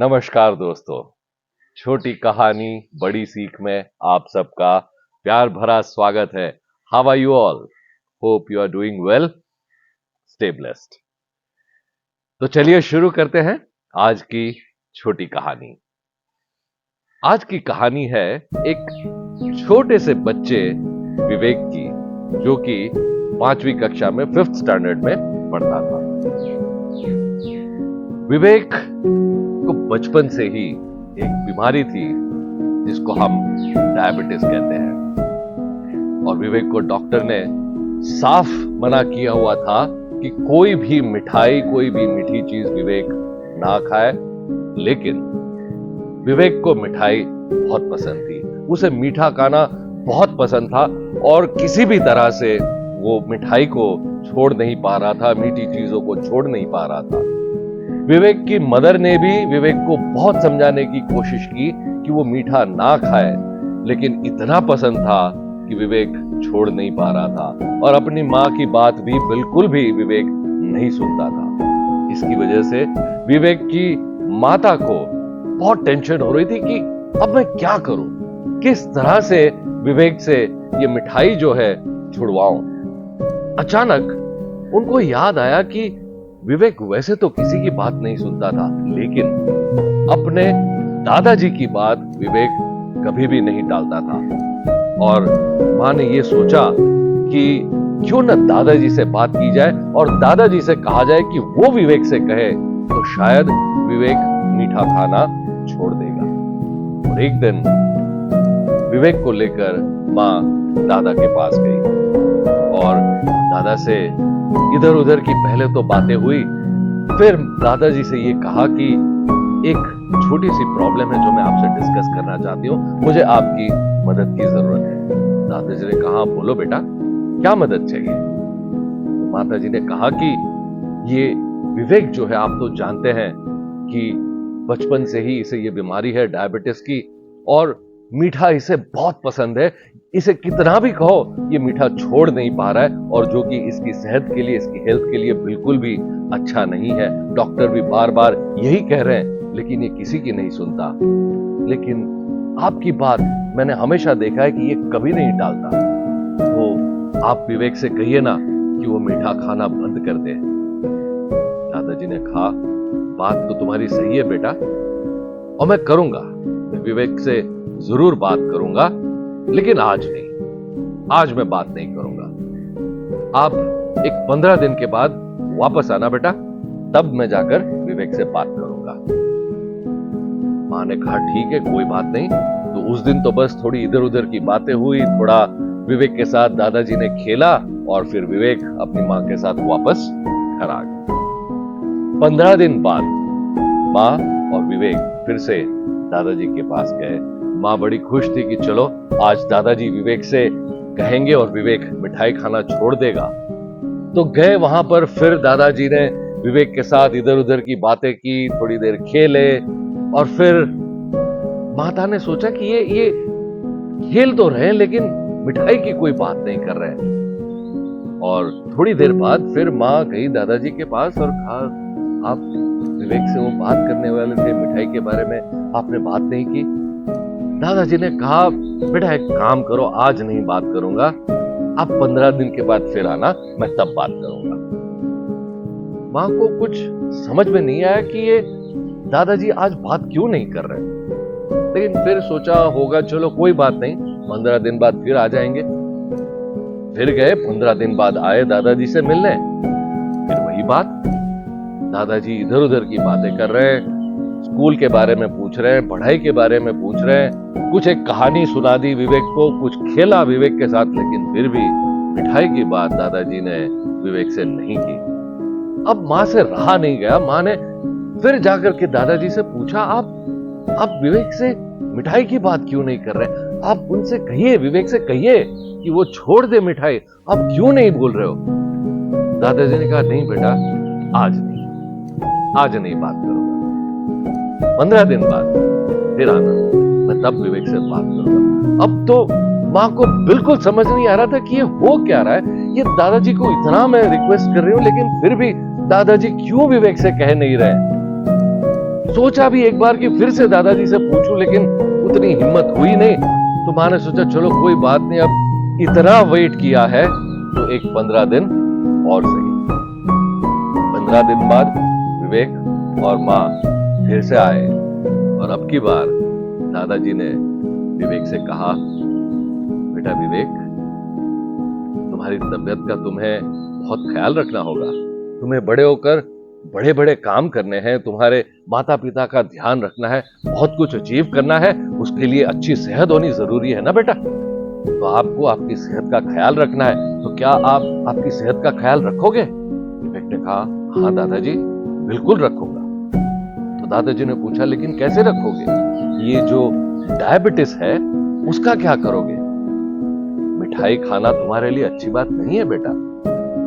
नमस्कार दोस्तों, छोटी कहानी बड़ी सीख में आप सबका प्यार भरा स्वागत है। How are you all? Hope you are doing well. Stay blessed. तो चलिए शुरू करते हैं आज की छोटी कहानी। आज की कहानी है एक छोटे से बच्चे विवेक की, जो कि 5वीं कक्षा में 5th स्टैंडर्ड में पढ़ता था। विवेक को बचपन से ही एक बीमारी थी जिसको हम डायबिटीज कहते हैं, और विवेक को डॉक्टर ने साफ मना किया हुआ था कि कोई भी मिठाई, कोई भी मीठी चीज विवेक ना खाए। लेकिन विवेक को मिठाई बहुत पसंद थी, उसे मीठा खाना बहुत पसंद था और किसी भी तरह से वो मिठाई को छोड़ नहीं पा रहा था, मीठी चीजों को छोड़ नहीं पा रहा था। विवेक की मदर ने भी विवेक को बहुत समझाने की कोशिश की कि वो मीठा ना खाए, लेकिन इतना पसंद था कि विवेक छोड़ नहीं पा रहा था और अपनी मां की बात भी बिल्कुल भी विवेक नहीं सुनता था। इसकी वजह से विवेक की माता को बहुत टेंशन हो रही थी कि अब मैं क्या करूं, किस तरह से विवेक से ये मिठाई जो है छुड़वाऊं। अचानक उनको याद आया कि विवेक वैसे तो किसी की बात नहीं सुनता था, लेकिन अपने दादाजी की बात विवेक कभी भी नहीं टालता था। और मां ने यह सोचा कि क्यों न दादाजी से बात की जाए और दादाजी से कहा जाए कि वो विवेक से कहे तो शायद विवेक मीठा खाना छोड़ देगा। और एक दिन विवेक को लेकर मां दादा के पास गई और दादा से इधर उधर की पहले तो बातें हुई, फिर दादाजी से ये कहा कि एक छोटी सी प्रॉब्लम है जो मैं आपसे डिस्कस करना चाहती हूँ, मुझे आपकी मदद की जरूरत है। दादाजी ने कहा, बोलो बेटा, क्या मदद चाहिए? माताजी ने कहा कि ये विवेक जो है, आप तो जानते हैं कि बचपन से ही इसे ये बीमारी है डायबिटीज की, और मीठा इसे बहुत पसंद है। इसे कितना भी कहो ये मीठा छोड़ नहीं पा रहा है, और जो कि इसकी सेहत के लिए, इसकी हेल्थ के लिए बिल्कुल भी अच्छा नहीं है। डॉक्टर भी बार बार यही कह रहे हैं, लेकिन ये किसी की नहीं सुनता। लेकिन आपकी बात मैंने हमेशा देखा है कि ये कभी नहीं टालता। तो आप विवेक से कहिए ना कि वो मीठा खाना बंद कर दे। दादाजी ने कहा, बात तो तुम्हारी सही है बेटा, और मैं करूंगा, मैं विवेक से जरूर बात करूंगा, लेकिन आज नहीं, आज मैं बात नहीं करूंगा। आप एक 15 दिन के बाद वापस आना बेटा, तब मैं जाकर विवेक से बात करूंगा। मां ने कहा, ठीक है, कोई बात नहीं। तो उस दिन तो बस थोड़ी इधर उधर की बातें हुई, थोड़ा विवेक के साथ दादाजी ने खेला, और फिर विवेक अपनी मां के साथ वापस घर आ गया। 15 दिन बाद मां और विवेक फिर से दादाजी के पास गए। मां बड़ी खुश थी कि चलो आज दादाजी विवेक से कहेंगे और विवेक मिठाई खाना छोड़ देगा। तो गए वहां पर, फिर दादाजी ने विवेक के साथ इधर उधर की बातें की, थोड़ी देर खेले, और फिर माता ने सोचा कि ये खेल तो रहे लेकिन मिठाई की कोई बात नहीं कर रहे। और थोड़ी देर बाद फिर मां गई दादाजी के पास और कहा, आप विवेक से वो बात करने वाले थे मिठाई के बारे में, आपने बात नहीं की। दादाजी ने कहा, बेटा एक काम करो, आज नहीं बात करूंगा, आप 15 दिन के बाद फिर आना, मैं तब बात करूंगा। मां को कुछ समझ में नहीं आया कि ये दादाजी आज बात क्यों नहीं कर रहे, लेकिन फिर सोचा होगा चलो कोई बात नहीं, 15 दिन बाद फिर आ जाएंगे। फिर गए, 15 दिन बाद आए दादाजी से मिलने, फिर वही बात, दादाजी इधर उधर की बातें कर रहे हैं, स्कूल के बारे में पूछ रहे हैं, पढ़ाई के बारे में पूछ रहे हैं, कुछ एक कहानी सुना दी विवेक को, कुछ खेला विवेक के साथ, लेकिन फिर भी मिठाई की बात दादाजी ने विवेक से नहीं की। अब मां से रहा नहीं गया, मां ने फिर जाकर के दादाजी से पूछा, आप विवेक से मिठाई की बात क्यों नहीं कर रहे? आप उनसे कहिए, विवेक से कहिए कि वो छोड़ दे मिठाई, आप क्यों नहीं बोल रहे हो? दादाजी ने कहा, नहीं बेटा, आज नहीं बात करूंगा, 15 दिन बाद फिर आना, मैं तब विवेक से बात करूंगा। अब तो मां को बिल्कुल समझ नहीं आ रहा था कि ये हो क्या रहा है। ये दादाजी को इतना मैं रिक्वेस्ट कर रही हूं, लेकिन फिर भी दादाजी क्यों विवेक से कह नहीं रहे। सोचा भी एक बार कि फिर से दादाजी से पूछूं, लेकिन उतनी हिम्मत हुई नहीं। तो मां ने सोचा चलो कोई बात नहीं, अब इतना वेट किया है तो एक 15 दिन और सही। 15 दिन बाद विवेक और मां फिर से आए और अब की बार दादाजी ने विवेक से कहा, बेटा विवेक, तुम्हारी तबीयत का तुम्हें बहुत ख्याल रखना होगा। तुम्हें बड़े होकर बड़े बड़े काम करने हैं, तुम्हारे माता पिता का ध्यान रखना है, बहुत कुछ अचीव करना है। उसके लिए अच्छी सेहत होनी जरूरी है ना बेटा। तो आपको आपकी सेहत का ख्याल रखना है। तो क्या आप आपकी सेहत का ख्याल रखोगे? विवेक ने कहा, हाँ दादाजी, बिल्कुल रखूंगा। तो दादाजी ने पूछा, लेकिन कैसे रखोगे? ये जो डायबिटीज है उसका क्या करोगे? मिठाई खाना तुम्हारे लिए अच्छी बात नहीं है बेटा।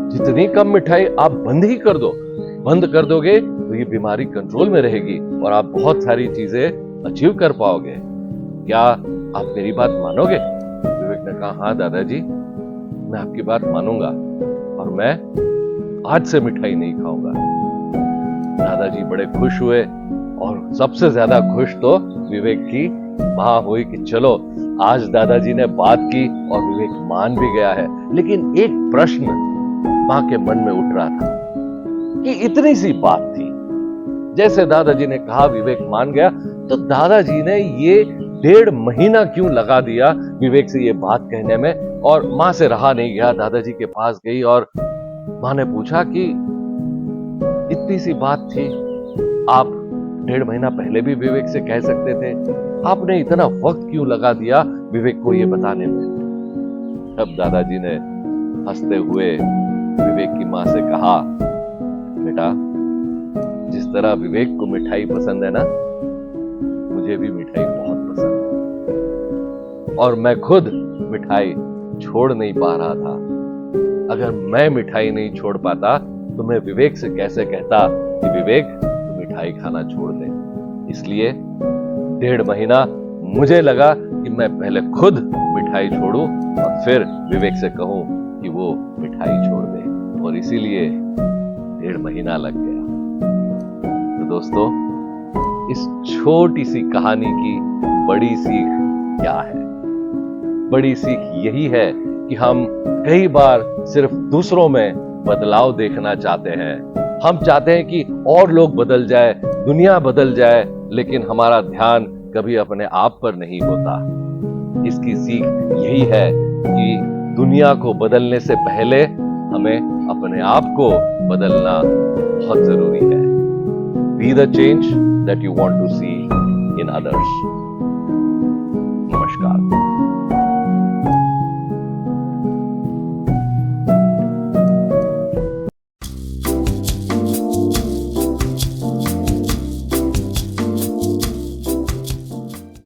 जितनी कम मिठाई आप बंद ही कर दो। बंद कर दोगे तो ये बीमारी कंट्रोल में रहेगी और आप बहुत सारी चीजें अचीव कर पाओगे। क्या आप मेरी बात मानोगे? विवेक ने कहा, हाँ दादाजी, मैं आपकी बात मानूंगा और मैं आज से मिठाई नहीं खाऊंगा। दादाजी बड़े खुश हुए और सबसे ज्यादा खुश तो विवेक की मां हुई कि चलो आज दादाजी ने बात की और विवेक मान भी गया है। लेकिन एक प्रश्न मां के मन में उठ रहा था कि इतनी सी बात थी, जैसे दादाजी ने कहा विवेक मान गया, तो दादाजी ने ये 1.5 महीना क्यों लगा दिया विवेक से ये बात कहने में? और मां से रहा नहीं गया, दादाजी के पास गई और मां ने पूछा कि इतनी सी बात थी, आप 1.5 महीना पहले भी विवेक से कह सकते थे, आपने इतना वक्त क्यों लगा दिया विवेक को ये बताने में? तब दादाजी ने हंसते हुए विवेक की मां से कहा, बेटा, जिस तरह विवेक को मिठाई पसंद है ना, मुझे भी मिठाई बहुत पसंद है और मैं खुद मिठाई छोड़ नहीं पा रहा था। अगर मैं मिठाई नहीं छोड़ पाता तो मैं विवेक से कैसे कहता कि विवेक तू मिठाई खाना छोड़ दे। इसलिए 1.5 महीना मुझे लगा कि मैं पहले खुद मिठाई छोड़ूं और फिर विवेक से कहूं कि वो मिठाई छोड़ दे, और इसीलिए 1.5 महीना लग गया। तो दोस्तों, इस छोटी सी कहानी की बड़ी सीख क्या है? बड़ी सीख यही है कि हम कई बार सिर्फ दूसरों में बदलाव देखना चाहते हैं। हम चाहते हैं कि और लोग बदल जाए, दुनिया बदल जाए, लेकिन हमारा ध्यान कभी अपने आप पर नहीं होता। इसकी सीख यही है कि दुनिया को बदलने से पहले हमें अपने आप को बदलना बहुत जरूरी है। Be the change that you want to see in others. नमस्कार।